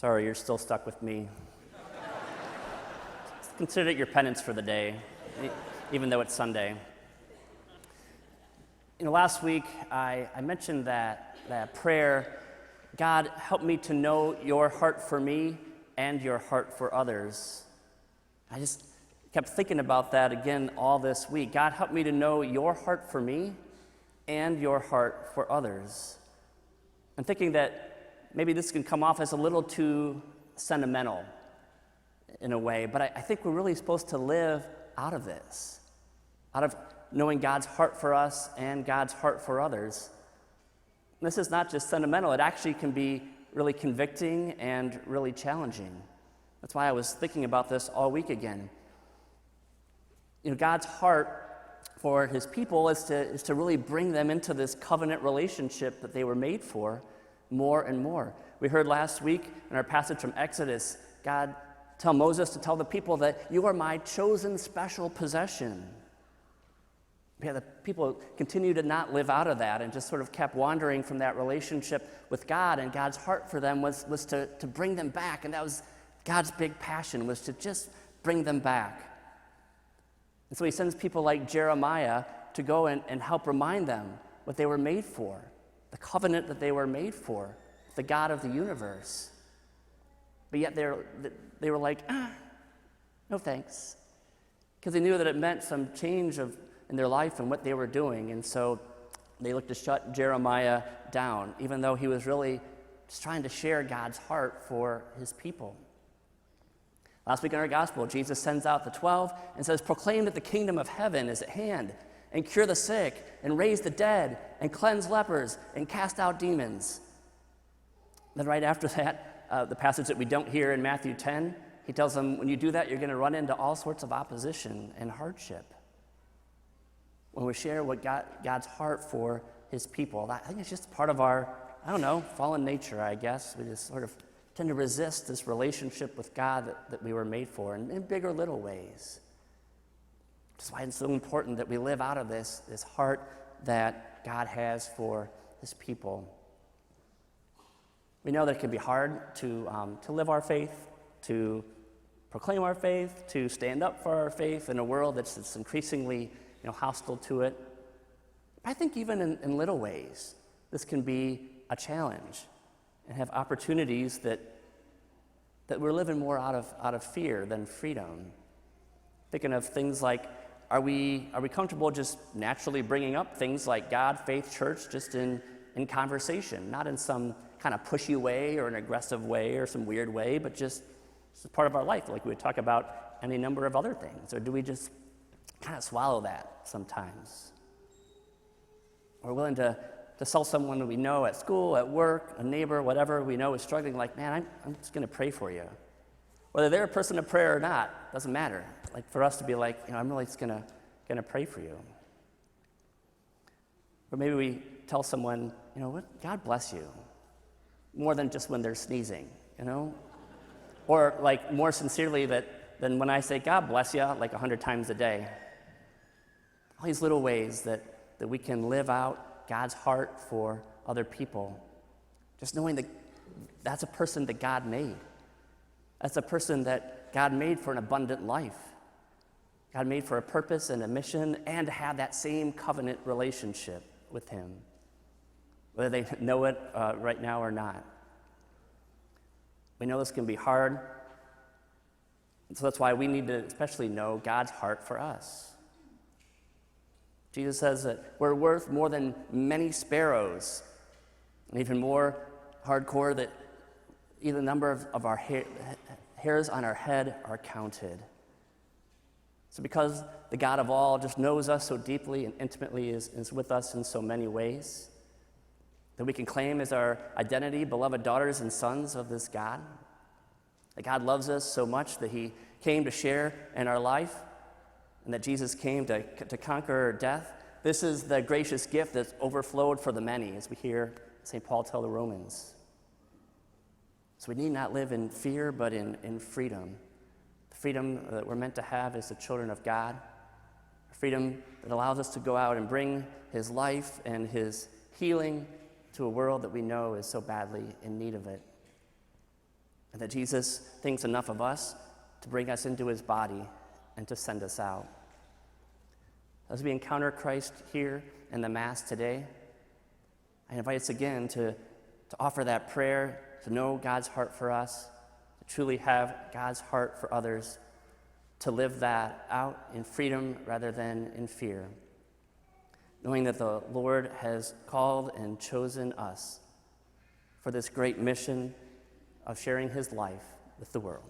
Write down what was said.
Sorry, you're still stuck with me. Consider it your penance for the day, even though it's Sunday. Last week I mentioned that prayer, God, help me to know your heart for me and your heart for others. I just kept thinking about that again all this week. God, help me to know your heart for me and your heart for others. I'm thinking that maybe this can come off as a little too sentimental in a way, but I think we're really supposed to live out of this, out of knowing God's heart for us and God's heart for others. This is not just sentimental, it actually can be really convicting and really challenging. That's why I was thinking about this all week again. God's heart for his people is to really bring them into this covenant relationship that they were made for more and more. We heard last week in our passage from Exodus, God tell Moses to tell the people that you are my chosen special possession. Yeah, the people continued to not live out of that and just sort of kept wandering from that relationship with God, and God's heart for them was to bring them back, and that was God's big passion, was to just bring them back. And so he sends people like Jeremiah to go and help remind them what they were made for, the covenant that they were made for, the God of the universe. But yet they were like, no thanks, because they knew that it meant some change in their life and what they were doing. And so they looked to shut Jeremiah down, even though he was really just trying to share God's heart for his people. Last week in our gospel, Jesus sends out the 12 and says, proclaim that the kingdom of heaven is at hand, and cure the sick, and raise the dead, and cleanse lepers, and cast out demons. Then right after that, the passage that we don't hear in Matthew 10, he tells them, when you do that, you're going to run into all sorts of opposition and hardship. When we share what God's heart for his people, I think it's just part of our, fallen nature, I guess. We just sort of tend to resist this relationship with God that we were made for in big or little ways. Which is why it's so important that we live out of this heart that God has for his people. We know that it can be hard to live our faith, to proclaim our faith, to stand up for our faith in a world that's increasingly hostile to it. But I think even in little ways, this can be a challenge and have opportunities that we're living more out of fear than freedom. Thinking of things like, are we comfortable just naturally bringing up things like God, faith, church, just in conversation, not in some kind of pushy way or an aggressive way or some weird way, but just as part of our life, like we would talk about any number of other things? Or do we just kind of swallow that sometimes? We're willing to tell someone that we know at school, at work, a neighbor, whatever we know is struggling, like, man, I'm just going to pray for you. Whether they're a person of prayer or not, doesn't matter. Like for us to be like, I'm really just going to pray for you. Or maybe we tell someone, what, God bless you, more than just when they're sneezing, Or like more sincerely than when I say, God bless you, like 100 times a day. All these little ways that we can live out God's heart for other people. Just knowing that that's a person that God made. That's a person that God made for an abundant life. God made for a purpose and a mission, and to have that same covenant relationship with him, whether they know it right now or not. We know this can be hard, and so that's why we need to especially know God's heart for us. Jesus says that we're worth more than many sparrows, and even more hardcore, that even the number of our hairs on our head are counted. So because the God of all just knows us so deeply and intimately, is with us in so many ways, that we can claim as our identity, beloved daughters and sons of this God, that God loves us so much that he came to share in our life, and that Jesus came to conquer death. This is the gracious gift that's overflowed for the many, as we hear St. Paul tell the Romans. So we need not live in fear, but in freedom. The freedom that we're meant to have as the children of God. A freedom that allows us to go out and bring his life and his healing to a world that we know is so badly in need of it. and that Jesus thinks enough of us to bring us into his body and to send us out. As we encounter Christ here in the Mass today, I invite us again to offer that prayer, to know God's heart for us, to truly have God's heart for others, to live that out in freedom rather than in fear, knowing that the Lord has called and chosen us for this great mission of sharing his life with the world.